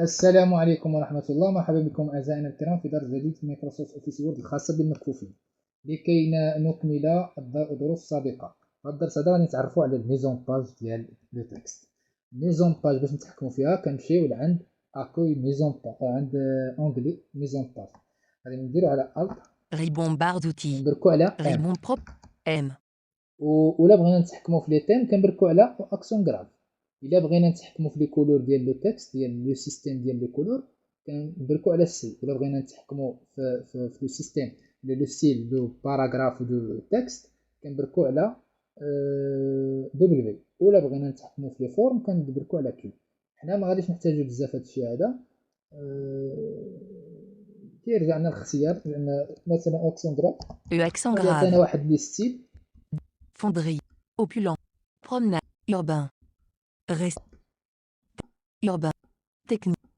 السلام عليكم ورحمة الله. مرحبا بكم أعزائنا الكرام في درس جديد في مايكروسوفت أوفيس وورد الخاصة بالمكفوفين. لكي نكمل الدروس السابقة، هذا الدرس هذا غادي نتعرفوا على الميزون باج ديال لو تكست. الميزون باج باش نتحكموا فيها كنمشيو لعند اكوي ميزون باج، عند اونغلي ميزون باج، غادي نديرو على الت Ribon barre d'outils. ونبركو على ام، Ribon propre. M. ولا بغينا نتحكموا في لي تيم كنبركو على اكسون غراف. الا بغينا نتحكموا في لي كولور ديال لو تكست ديال لو سيستيم ديال لي كولور كنبركو على السي. الا بغينا نتحكموا في لو سيستيم ديال لو ستيل دو باراغراف دو تكست كنبركو على دبليو. ولا بغينا نتحكموا في لي فورم كنبركو على كيو. حنا ما غاديش نحتاجو بزاف هادشي هذا. كيرجعنا الاختيار لان مثلا اوكسون غراف E accent غادي يعطينا grave. واحد لي ستيل. Fonderie. Opulent. Promenade. Urbain. Rest. Urbain. Technique.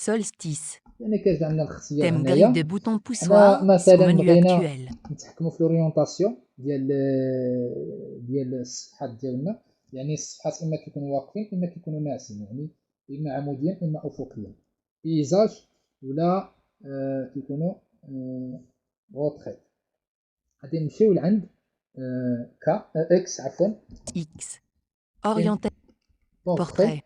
Solstice. يعني كيرجع لنا الاختيار Thème grille de هنايا. bouton حنا poussoir sur مثلا menu بغينا actuel. نتحكموا في لورينتاسيون ديال الصفحات ديالنا، يعني الصفحات اما كيكونوا واقفين اما كيكونوا ناعسين، يعني اما عموديا اما افقيا، بيزاج ولا كيكونوا غوتري. غادي نمشيو لعند اكس عفوا، X. Orientation. بورتري، Portrait.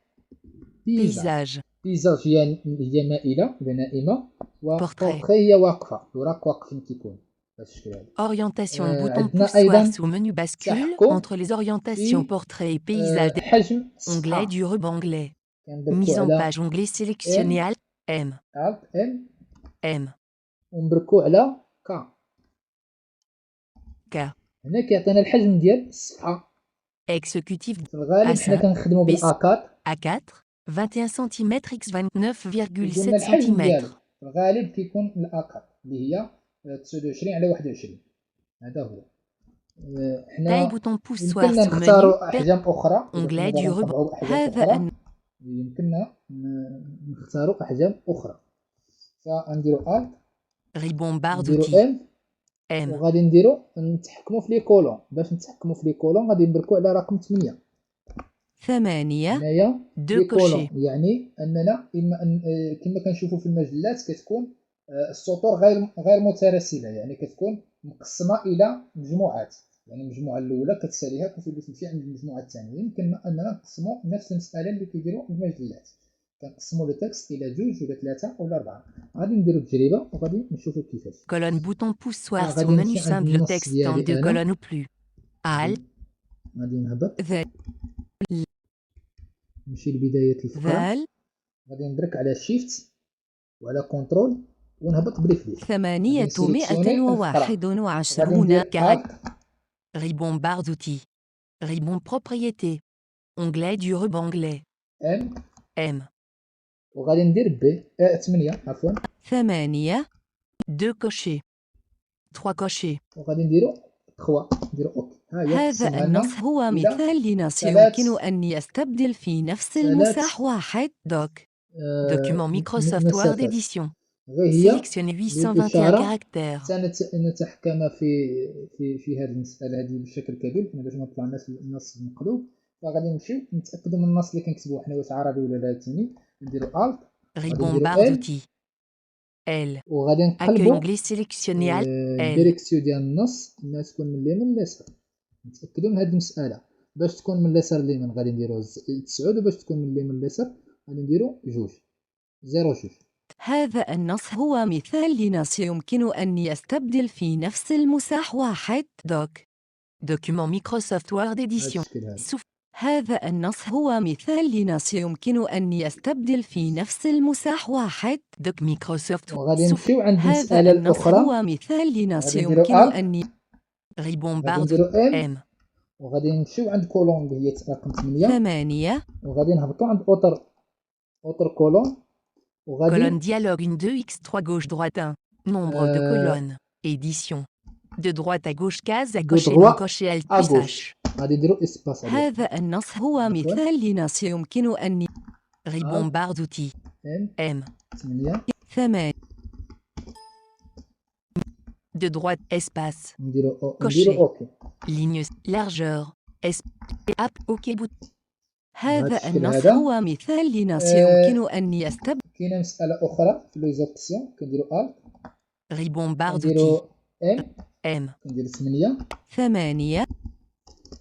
بيزاج. Paysage. بيزاج هي مائله ولا نائمه، Portrait. وبورتري هي واقفه، وراك واقفين كيكون بهذا الشكل هذا. Orientation bouton عندنا poussoir ايضا sous menu bascule تحكم entre les orientations في portrait et paysage. حجم Onglet الصفحه. du ruban onglet. كنبركو Mise en على page onglet sélectionné ام، Alt M. الت ام، M. ونبركو على ك. K. هنا كيعطينا الحجم ديال الصفحه. Exécutif في الغالب حنا A5. كنخدموا PC. بالاكاد، A4. 21 cm x يقولنا 29,7 الحجم cm. ديالو في الغالب كيكون الاكاد اللي هي 29 على 21. هذا هو. Taille حنا bouton poussoir يمكننا sous menu. نختاروا احجام اخرى اذا كنا Onglet du باغيين ruban. نطبعوا باحجام هذا اخرى، يمكننا نختاروا احجام اخرى. فنديروا الت، Ribon barre نديروا d'outils. ام، M. وغادي نديروا نتحكموا في لي كولون. باش نتحكموا في لي كولون غادي نبركوا على رقم 8. 8. هنايا 2 لي كولون cochers. يعني اننا اما أن كما كنشوفوا في المجلات كتكون السطور غير متراسله، يعني كتكون مقسمه الى مجموعات، يعني المجموعه الاولى كتساليها كتمشي عند المجموعه الثانيه. يمكن اننا نقسموا نفس المساله اللي كيديروا المجلات، كنقسموا لو تكست الى 2 ولا 3 ولا 4. غادي نديروا تجربه وغادي نشوفوا كيفاش. Colonne bouton poussoir sous غادي menu نمشي عند simple النص texte en 2 ديالي انا، colonnes ou plus. Alt. غادي نهبط Val. نمشي لبدايه الفقره، Val. غادي ندرك على شيفت وعلى كنترول ونهبط بريفلي. غادي 821 نسيليكسيوني الفقره، غادي ندير caractères. الت، Ribon barre d'outils. Ribon propriété. Onglet du ruban onglet. ام، M. وغادي ندير بي 8 عفوا، 8. 2 cochers. 3 cochers. وغادي نديرو 3، نديرو اوكي. ها هي هذا قسمها النص لنا هو الى مثال لنص ثلاث يمكن أن يستبدل في نفس المساح واحد. Document Microsoft Word مسافات. Edition. غير هي Sélectionnez 821 للاشاره caractères. نتحكم في هذه المساله هذه بشكل كبير باش ما طلعناش النص مقلوب. فغادي نمشيو نتاكدوا من النص اللي كنكتبوه حنا واش عربي ولا لاتيني. نديرو الت، غادي Ribon نديرو barre ال، d'outils. L. وغادي Accueil نقلبوا onglet sélectionné Alt. L. الديريكسيون ديال النص انها تكون من اليمين لليسار. نتاكدوا من هذه المساله. باش تكون من اليسار لليمين غادي نديرو 9، وباش تكون من اليمين لليسار غادي نديرو 2 0 2. هذا النص هو مثال لنص يمكن أن يستبدل في نفس المساح واحد. Document Microsoft Word هذا Edition. الشكل هذا. هذا النص هو مثال لنص يمكن أن يستبدل في نفس المساح واحد. دوك مايكروسوفت. وغادي نمشيو عند هذا المساله النص الاخرى. هو مثال لنص غادي نديرو يمكن الت، أن ريبون غادي بارد نديرو ام، M. وغادي نمشيو عند كولون اللي هي رقم 8، 8. وغادي نهبطو عند اوتر كولون، Colonne وغادي dialogue 1 2 x 3 gauche droite 1. Nombre de colonnes. Édition. De droite à gauche case à دو cocher دغوا non cocher Alt plus اغوش. H. غادي نديرو اسباس عليه. هذا النص هو عفوا مثال لنص يمكن أن الت ريبون بارد d'outils. ام M. 8، 8. De droite, espace. نديرو Cocher. اوكي. Ligne, largeur. App, OK bout. بهذا هذا الشكل النص هذا. هو مثال لنص يمكن أن يستبدل كاينه مساله اخرى في لي زوبسيون، كنديرو الت، ribon barre d'outils كنديرو ام، M كنديرو 8، 8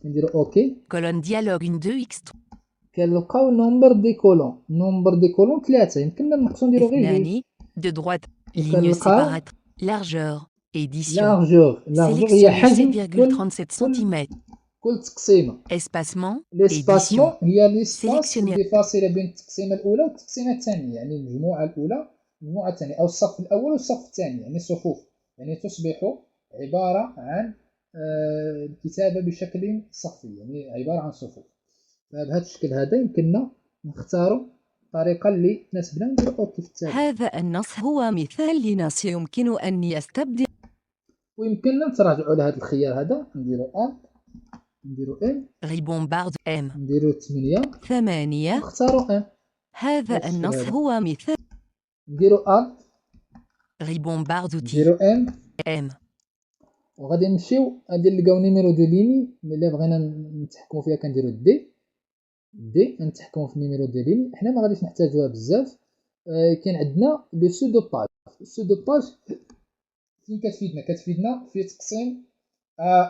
كنديرو اوكي، colonne dialogue 1 2 x كنلقاو نومبر دي كولون. نومبر دي كولون 3، يمكننا نقصو نديرو غير 2.2 de droite ligne وكنلقاو séparatrice largeur édition لارجور هي sélectionnez حجم كل 7,37 كل cm كل تقسيمه. espacement ليسباسمون édition هي ليسباس sélectionnez اللي فاصله بين التقسيمه الاولى والتقسيمه الثانيه، يعني المجموعه الاولى والمجموعه الثانيه، او الصف الاول والصف الثاني، يعني صفوف، يعني تصبح عباره عن الكتابه بشكل صفي، يعني عباره عن صفوف. فبهذا الشكل هذا يمكننا نختاروا الطريقه اللي تناسبنا ونديروا اوكي في التالي. هذا النص هو مثال لنص يمكن أن يستبدل ويمكننا نتراجعوا على هذا الخيار هذا، نديروا الت، نديروا ام، ribon barre M نديروا 8 8 ونختاروا ام. هذا بهذا الشكل النص هذا هو مثال نديروا الت، ribon barre d'outils نديروا ام، M وغادي نمشيو غادي نلقاو نيميرو دو ليني. ملي بغينا نتحكموا فيها كنديرو دي نتحكموا في النيميرو دو ليني. حنا ما غاديش نحتاجوها بزاف. كاين عندنا لو سودو باج. السودو باج فين كتفيدنا؟ كتفيدنا في تقسيم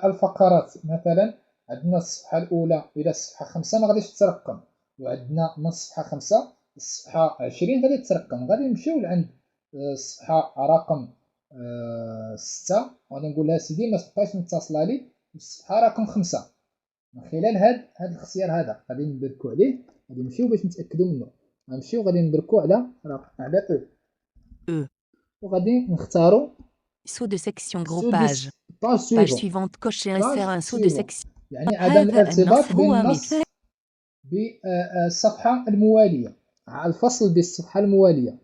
الفقرات. مثلا عندنا الصفحه الاولى الى الصفحه 5 ما غاديش تترقم، وعندنا من الصفحه 5 للصفحه 20 غادي تترقم. غادي نمشيو لعند الصفحه رقم 6، وغادي نقول لها سيدي ما تبقاش متصله لي بالصفحه رقم 5. من خلال هذا الاختيار هذا غادي نبركو عليه، غادي نمشيو باش نتاكدوا منه. غنمشيو غادي نبركو على او، وغادي نختاروا saut de section gros سو page باج page سويفون. suivante cocher insère باج un saut de سويفون section يعني عدم هذا الارتباط النص بين هو النص مثال بالصفحه المواليه، الفصل بالصفحه المواليه.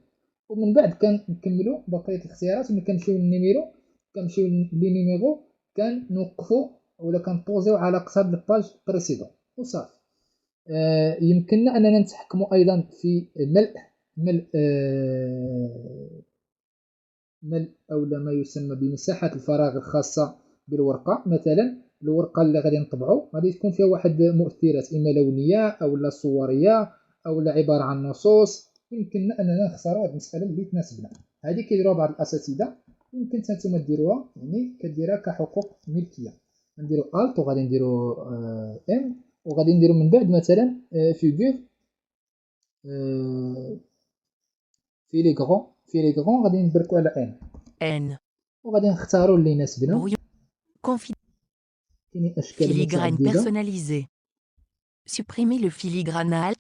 ومن بعد كنكملوا بقيه الاختيارات. ملي كنمشيو للنيميرو، كنمشيو لي نيميرو، كنوقفوا ولا كنبوزيو على قصاد الباج بريسيدون وصافي. يمكننا اننا نتحكموا ايضا في ملء او ما يسمى بمساحه الفراغ الخاصه بالورقه. مثلا الورقه اللي غادي نطبعوا غادي تكون فيها واحد مؤثرات اما لونيه او لا صوريه او لا عباره عن نصوص. يمكننا اننا نختاروا هذه المساله اللي تناسبنا. هذه كيديروها بعض الاساتذه، يمكن نتوما ديروها، يعني كديرها كحقوق ملكيه. نديرو الت وغادي نديرو ام، وغادي نديرو من بعد مثلا فيغور في لي غرون غادي نبركو على ان، N وغادي نختاروا اللي يناسبنا. brouillon config كاينين اشكال filigrane متعدده. personnalisé supprimer le filigrane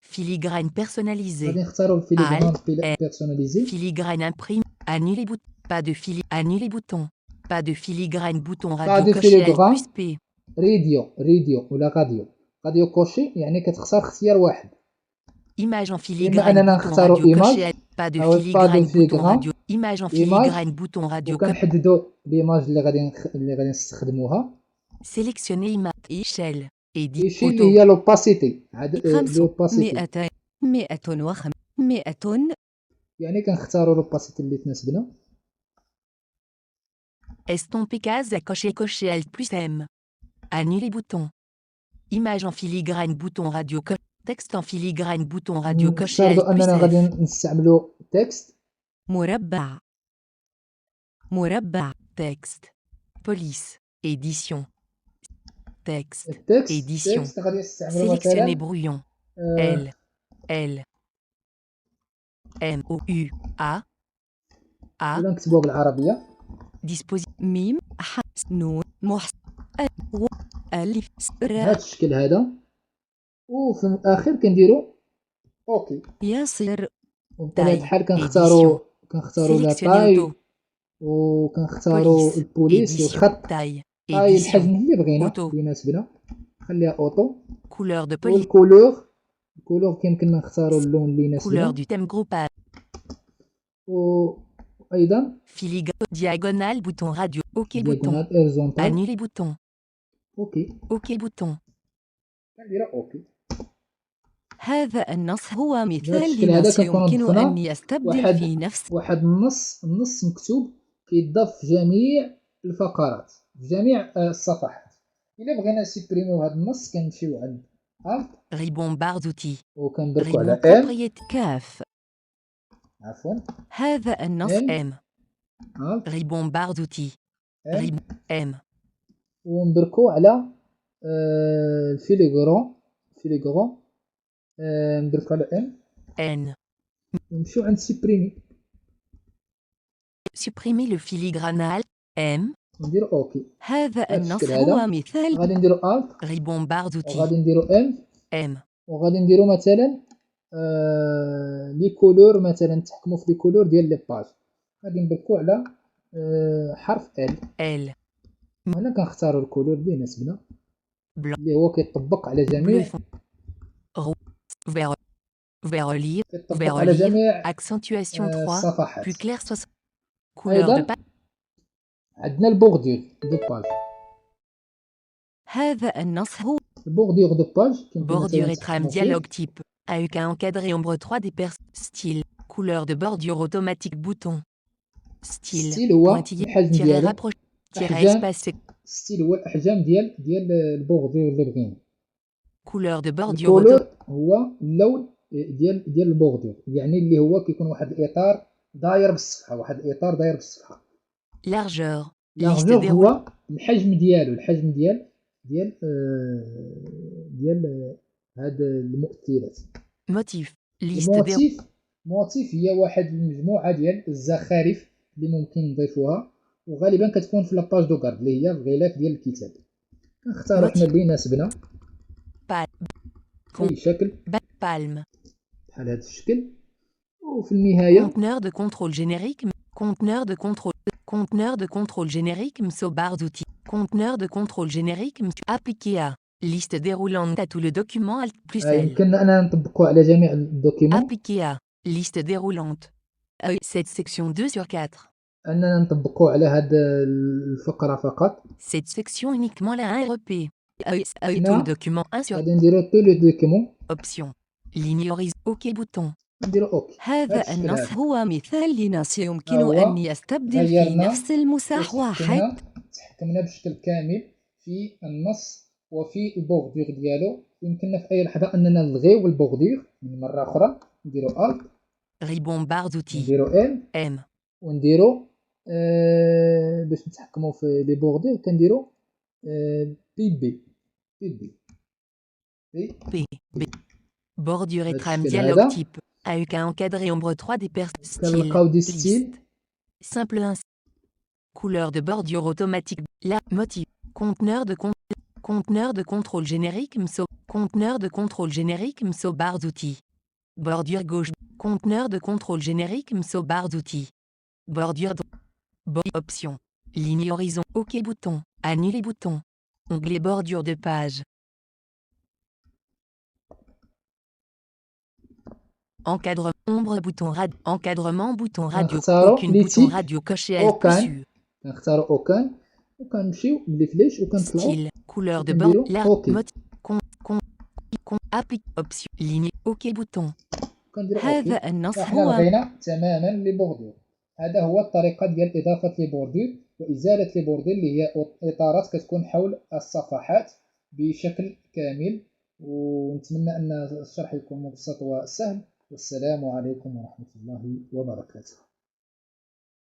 filigrane personnalisé غادي نختاروا Alt الفيليغران N بيرسوناليزي. filigrane imprime annuler bouton pas de annuler bouton pas de filigrane bouton با radio دو cocher Alt فيليغران plus P ريديو ولا غاديو كوشي، يعني كتختار اختيار واحد. image en اما filigrane اننا bouton نختاروا radio ايماج cocher Alt pas de او با دو filigrane bouton فيليغران radio image en ايماج، filigrane bouton radio وكنحددوا ليماج اللي غادي نستخدموها. sélectionner image échelle edit ايشي اللي auto هي لوباسيتي. هاد 500 لوباسيتي 200 105 100 يعني كنختاروا لوباسيتي اللي تناسبنا. estomper case à cocher Alt plus M annuler bouton image en filigrane bouton radio texte en filigrane bouton radio cocher Alt نفترضوا plus اننا غادي F نستعملوا تكست. مربع مربع texte police édition texte édition التكست غادي نستعملوا sélectionner مثلا brouillon آه، L M O U A ولا نكتبوها بالعربيه. ميم نون ألف بهذا الشكل هذا، وفي الاخير كنديروا اوكي. يصير وبطبيعه تاي الحال édition كنختاروا لا sélectionner طاي، auto وكنختاروا police البوليس édition والخط. taille طاي édition الحجم اللي بغينا auto اللي يناسبنا، خليها اوتو. couleur de police والكولور كيمكننا نختاروا اللون اللي couleur يناسبنا. du thème groupage وايضا filigrane diagonale bouton radio OK bouton دياغونال اوريزونتال. annuler bouton اوكي OK bouton كنديروا اوكي. هذا النص هو بهذا مثال الشكل هذا لنص كنكونوا يمكن أن ضفنا يستبدل واحد في نفس النص مكتوب كيضاف في جميع الفقرات، في جميع الصفحات. الا بغينا نسيبريميو هذا النص كنمشيو عند الت Ribbon barre d'outils. وكنبركو Ribbon على ام propriété. كاف. عفوا هذا النص ام M. الت Ribbon barre d'outils. ام Ribbon M. ونبركو على الفيليغرون فيليغرون نبركو على ام N. ونمشيو عند سيبريمي Supprimer le filigrane M. ونديرو اوكي. هذا بهذا النص الشكل هو هذا مثال. غادي نديرو الت Ribbon barre d'outils. وغادي نديرو ام M. وغادي نديرو مثلا لي كولور، مثلا نتحكمو في لي كولور ديال لي باج. غادي نبركو على حرف ال. L. وهنا كنختارو الكولور اللي يناسبنا Blanc. اللي هو كيطبق على Bleu جميع fond. Vert. Vert olive. كيطبق Vert على olive. جميع Accentuation 3. الصفحات. Plus clair 60. Couleur de ايضا page. عندنا البوردور دو باج. هذا النص هو البوردور دو باج كيمكن مثلا bordure et trame نتحكمو فيه. dialogue type. AUK encadré ombre 3 des style. Couleur de bordure automatique bouton. Style. ستيل هو Pointillé. الحجم Tiret ديالو. rapproché. Tiret احجام espacé. ستيل هو الاحجام ديال البوردور اللي بغينا. Couleur de bordure الكولور هو اللون ديال البوردور، يعني اللي هو كيكون واحد الاطار داير بالصفحه، واحد الاطار داير بالصفحه. largeur. Liste لارجور déroulée. هو الحجم ديالو، الحجم ديال هاد المؤثرات. Motif. Liste déroulée. موتيف هي واحد المجموعه ديال الزخارف اللي ممكن نضيفوها، وغالبا كتكون في لاباج دو كارد اللي هي الغلاف ديال الكتاب. كنختاروا حنا اللي يناسبنا اي شكل Palme. بحال هذا الشكل. وفي النهايه Conteneur de contrôle générique. Conteneur de contrôle. Conteneur de contrôle générique MSO barre d'outils. Conteneur de contrôle générique appliqué à liste déroulante à tout le document Alt plus L. يمكننا اننا نطبقوا على جميع الدوكيمون. Appliqué à liste déroulante. Cette section 2 sur 4. اننا نطبقوا على هاد الفقره فقط. Cette section uniquement la REP. هنا tout le document 1 sur غادي نديرو تو لو دوكيمون. option. Ligne horizon. OK bouton. نديرو اوكي. هذا النص هو مثال لنص يمكن هو أن يستبدل في غيرنا نفس المساح واحد. تحكمنا بشكل كامل في النص وفي البوردور ديالو. يمكننا في اي لحظه اننا نلغيو البوردور من مره اخرى. نديرو الت Ribbon barre d'outils. نديرو ام M. ونديرو باش نتحكموا في لي بوردور كنديرو بي بي بي بي P. B. Bordure et trame الشكل dialogue هذا. type. AUK encadré ombre 3 des style. كنلقاو دي Liste. ستيل. Simple 1. Couleur de bordure automatique. La motif. Conteneur de contrôle générique MSO. Conteneur de contrôle générique MSO barre d'outils. Bordure gauche. Conteneur de contrôle générique MSO barre d'outils. Bordure option. Ligne horizon. OK bouton. Annuler bouton. Onglet bordure de page. Encadrement. Ombre bouton radio. Encadrement bouton radio. كنختارو Aucune لي bouton تيب radio coché L اوكان. plus. كنختارو اوكان وكنمشيو بلي فلاش وكنطلعو Style. Couleur de وكنديرو bord. La اوكي. motif. Applique option. Ligne. OK bouton. كنديرو اوكي. هذا النص حنا هو لغينا تماما لي بوردور. هذا هو الطريقه ديال اضافه لي بوردور وازاله لي بوردور اللي هي اطارات كتكون حول الصفحات بشكل كامل. ونتمنى ان الشرح يكون مبسط وسهل. والسلام عليكم ورحمه الله وبركاته.